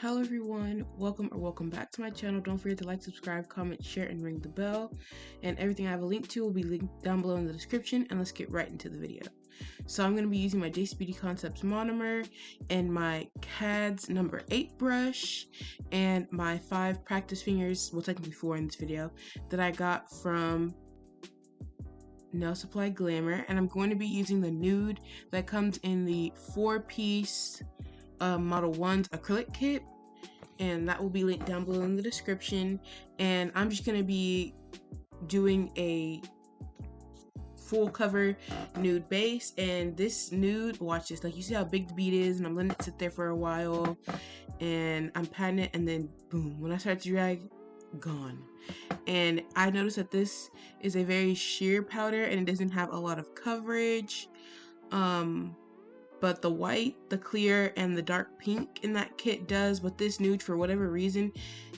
Hello everyone, welcome back to my channel. Don't forget to like, subscribe, comment, share, and ring the bell. And everything I have a link to will be linked down below in the description. And let's get right into the video. So I'm going to be using my Jace Beauty Concepts monomer and my CAD's number 8 brush and my 5 practice fingers, well technically 4 in this video, that I got from Nail Supply Glamour. And I'm going to be using the nude that comes in the 4-piece Model 1's acrylic kit, and that will be linked down below in the description. And I'm just going to be doing a full cover nude base, and this nude, watch this, like you see how big the bead is, and I'm letting it sit there for a while, and I'm patting it, and then boom, when I start to drag, gone. And I noticed that this is a very sheer powder and it doesn't have a lot of coverage, but the white, the clear, and the dark pink in that kit does. But this nude, for whatever reason,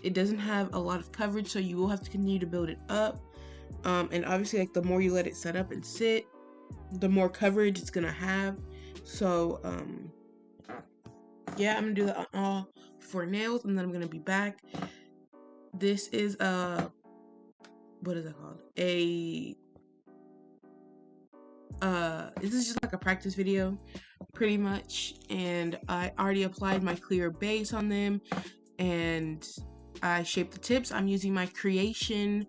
it doesn't have a lot of coverage, so you will have to continue to build it up. And obviously, like, the more you let it set up and sit, the more coverage it's gonna have. So yeah, I'm gonna do that all for nails, and then I'm gonna be back. This is what is it called? This is just like a practice video pretty much, and I already applied my clear base on them and I shaped the tips. I'm using my Creation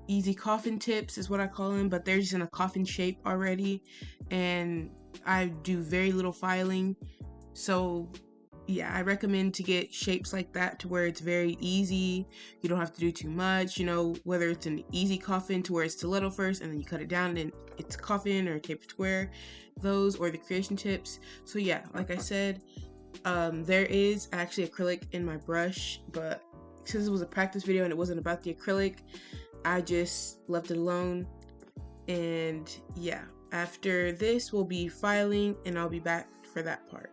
easy coffin tips is what I call them, but they're just in a coffin shape already, and I do very little filing. So yeah, I recommend to get shapes like that to where it's very easy. You don't have to do too much, you know, whether it's an easy coffin to where it's stiletto first and then you cut it down and it's coffin or tapered square, those, or the Creation tips. So yeah, like I said, there is actually acrylic in my brush, but since it was a practice video and it wasn't about the acrylic, I just left it alone. And yeah, after this we'll be filing and I'll be back for that part.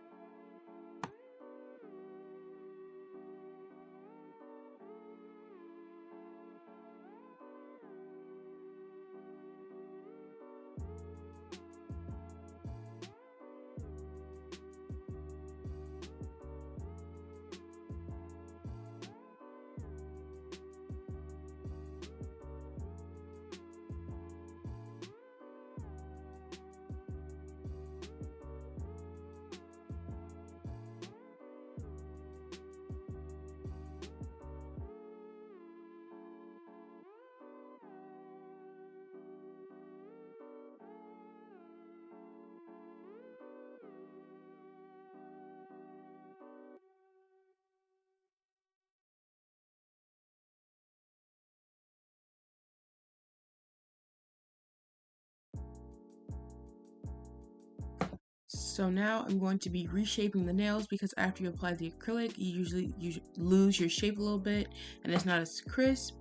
So now I'm going to be reshaping the nails, because after you apply the acrylic, you lose your shape a little bit and it's not as crisp.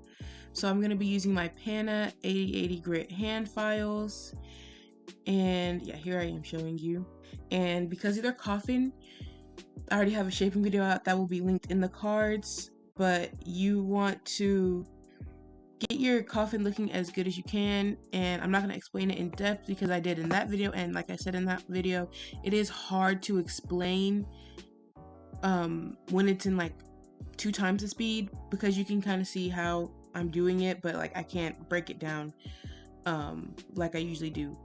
So I'm going to be using my Panna 8080 grit hand files, and yeah, here I am showing you. And because they're coffin, I already have a shaping video out that will be linked in the cards, but you want to get your coffin looking as good as you can, and I'm not going to explain it in depth because I did in that video, and like I said in that video, it is hard to explain when it's in like 2 times the speed, because you can kind of see how I'm doing it, but like I can't break it down like I usually do.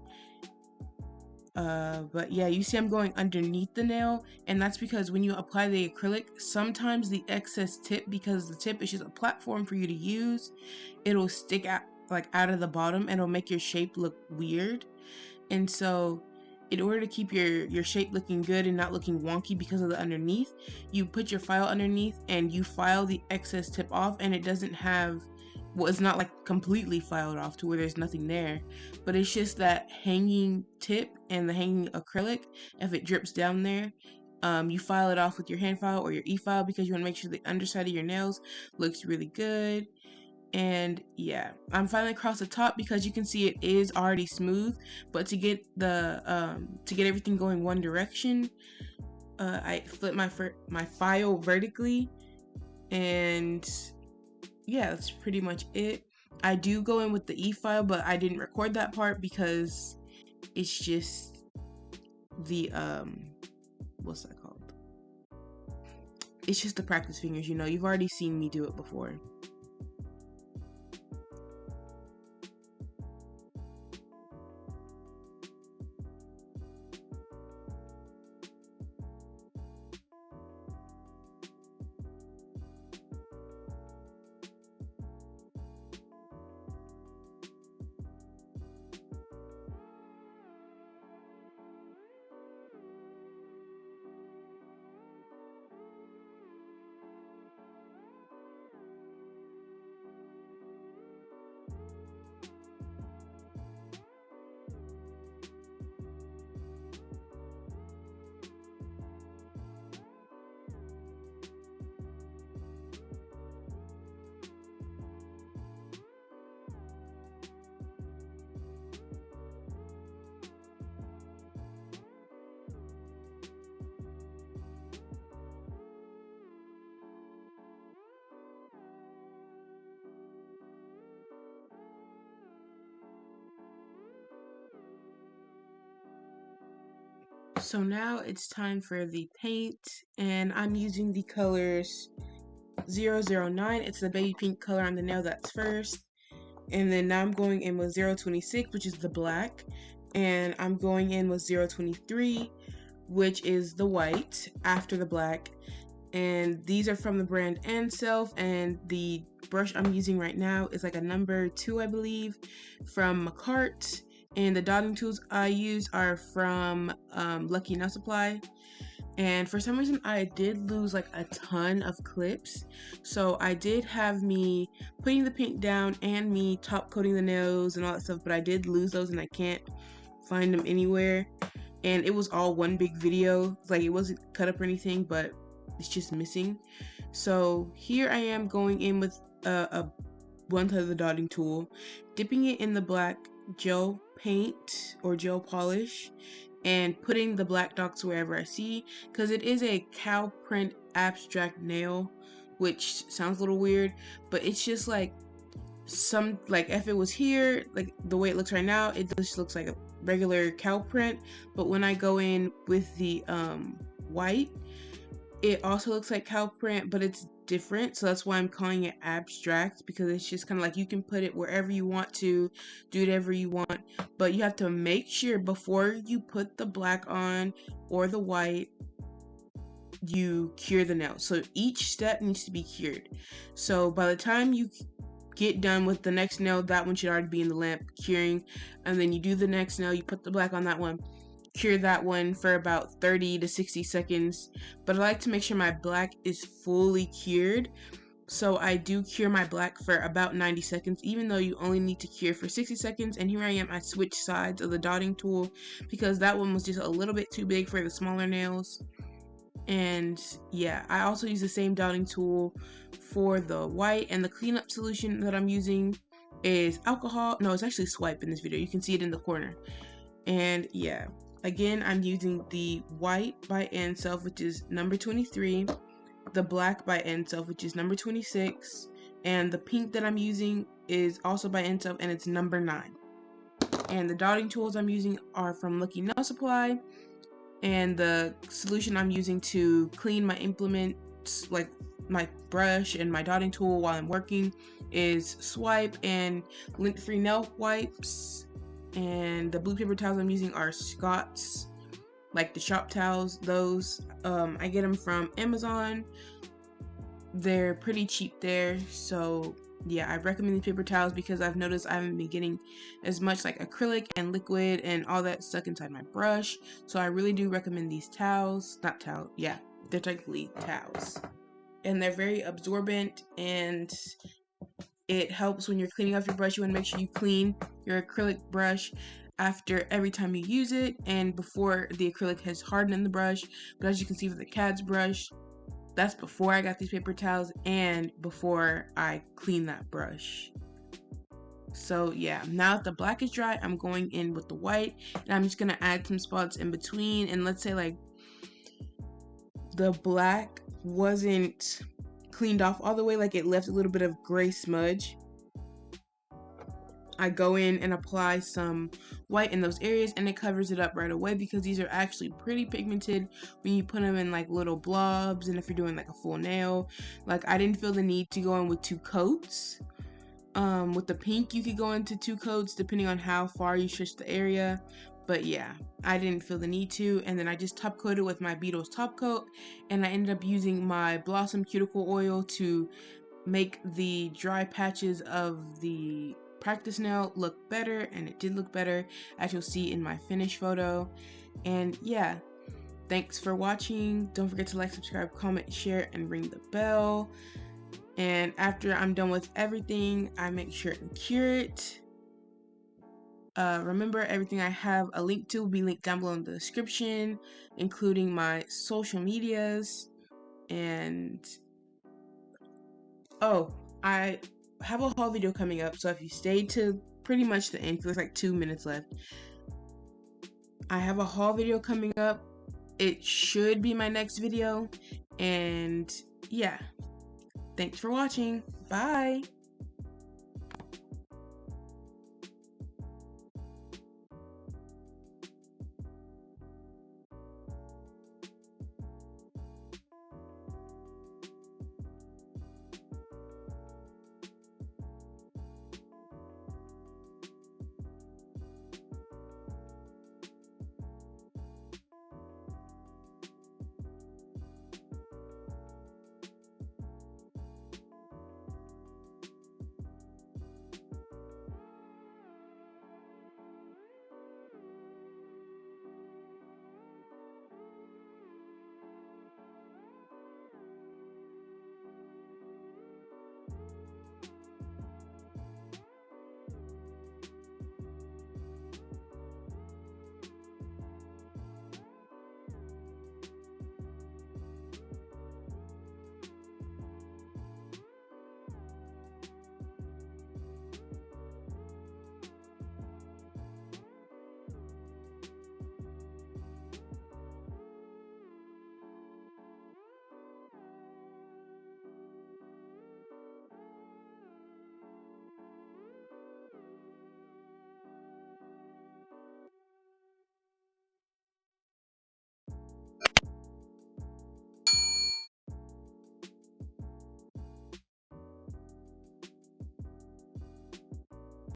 But yeah, you see I'm going underneath the nail, and that's because when you apply the acrylic, sometimes the excess tip, because the tip is just a platform for you to use, it'll stick out like out of the bottom and it'll make your shape look weird. And so in order to keep your shape looking good and not looking wonky because of the underneath, you put your file underneath and you file the excess tip off, and it doesn't have, well, it's not like completely filed off to where there's nothing there, but it's just that hanging tip and the hanging acrylic. If it drips down there, you file it off with your hand file or your e-file, because you want to make sure the underside of your nails looks really good. And yeah, I'm filing across the top because you can see it is already smooth, but to get the to get everything going one direction, I flip my file vertically, and yeah, that's pretty much it. I do go in with the e-file, but I didn't record that part because it's just the what's that called? it's just the practice fingers, you know. You've already seen me do it before. So now it's time for the paint, and I'm using the colors 009. It's the baby pink color on the nail that's first. And then now I'm going in with 026, which is the black. And I'm going in with 023, which is the white after the black. And these are from the brand Self, and the brush I'm using right now is like a number 2, I believe, from Macart. And the dotting tools I use are from Lucky Nail Supply. And for some reason I did lose like a ton of clips, so I did have me putting the paint down and me top coating the nails and all that stuff, but I did lose those and I can't find them anywhere. And it was all one big video, like it wasn't cut up or anything, but it's just missing. So here I am going in with one side of the dotting tool, dipping it in the black gel paint or gel polish, and putting the black dots wherever I see, because it is a cow print abstract nail, which sounds a little weird, but it's just like some, like if it was here, like the way it looks right now, it just looks like a regular cow print, but when I go in with the white, it also looks like cow print, but it's different. So that's why I'm calling it abstract, because it's just kind of like you can put it wherever you want to, do whatever you want, but you have to make sure before you put the black on or the white, you cure the nail. So each step needs to be cured. So by the time you get done with the next nail, that one should already be in the lamp curing, and then you do the next nail, you put the black on that one, cure that one for about 30 to 60 seconds. But I like to make sure my black is fully cured, so I do cure my black for about 90 seconds, even though you only need to cure for 60 seconds. And here I am, I switched sides of the dotting tool because that one was just a little bit too big for the smaller nails. And yeah, I also use the same dotting tool for the white, and the cleanup solution that I'm using is alcohol. No, it's actually Swipe in this video. You can see it in the corner. And yeah, again, I'm using the white by Self, which is number 23, the black by Self, which is number 26, and the pink that I'm using is also by Self, and it's number 9. And the dotting tools I'm using are from Lucky Nail Supply, and the solution I'm using to clean my implements, like my brush and my dotting tool while I'm working, is Swipe and lint-free nail wipes. And the blue paper towels I'm using are Scott's, like the shop towels. Those I get them from Amazon. They're pretty cheap there, so yeah, I recommend these paper towels because I've noticed I haven't been getting as much like acrylic and liquid and all that stuck inside my brush. So I really do recommend these towels. Not towel, yeah, they're technically towels, and they're very absorbent, and it helps when you're cleaning off your brush. You want to make sure you clean your acrylic brush after every time you use it and before the acrylic has hardened in the brush. But as you can see with the cat's brush, that's before I got these paper towels and before I clean that brush. So yeah, now that the black is dry, I'm going in with the white, and I'm just gonna add some spots in between. And let's say like the black wasn't cleaned off all the way, like it left a little bit of gray smudge, I go in and apply some white in those areas, and it covers it up right away because these are actually pretty pigmented when you put them in like little blobs, and if you're doing like a full nail. Like, I didn't feel the need to go in with 2 coats. With the pink, you could go into 2 coats depending on how far you stretch the area. But yeah, I didn't feel the need to. And then I just top coated with my Beetles top coat, and I ended up using my Blossom Cuticle Oil to make the dry patches of the practice nail look better, and it did look better, as you'll see in my finished photo. And yeah, thanks for watching. Don't forget to like, subscribe, comment, share, and ring the bell. And after I'm done with everything, I make sure and cure it. Remember, everything I have a link to will be linked down below in the description, including my social medias. And oh, I have a haul video coming up, so if you stay to pretty much the end, there's like 2 minutes left. I have a haul video coming up. It should be my next video. And yeah, thanks for watching. Bye.